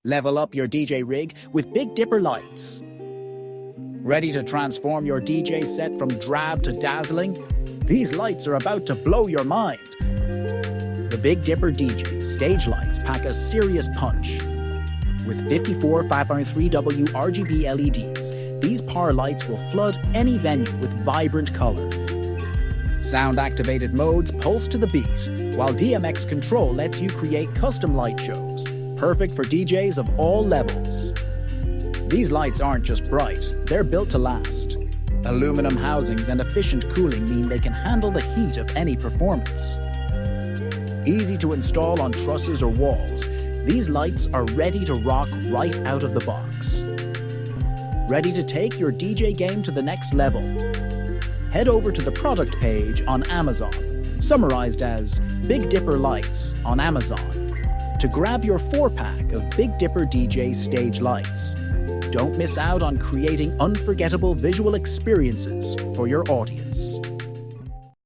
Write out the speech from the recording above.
Level up your DJ rig with Big-Dipper lights. Ready to transform your DJ set from drab to dazzling? These lights are about to blow your mind. The Big-Dipper DJ stage lights pack a serious punch. With 54 5.3W RGB LEDs, these power lights will flood any venue with vibrant color. Sound-activated modes pulse to the beat, while DMX Control lets you create custom light shows, perfect for DJs of all levels. These lights aren't just bright, they're built to last. Aluminum housings and efficient cooling mean they can handle the heat of any performance. Easy to install on trusses or walls, these lights are ready to rock right out of the box. Ready to take your DJ game to the next level? Head over to the product page on Amazon, summarized as Big-Dipper Lights on Amazon, to grab your 4-pack of Big-Dipper DJ stage lights. Don't miss out on creating unforgettable visual experiences for your audience.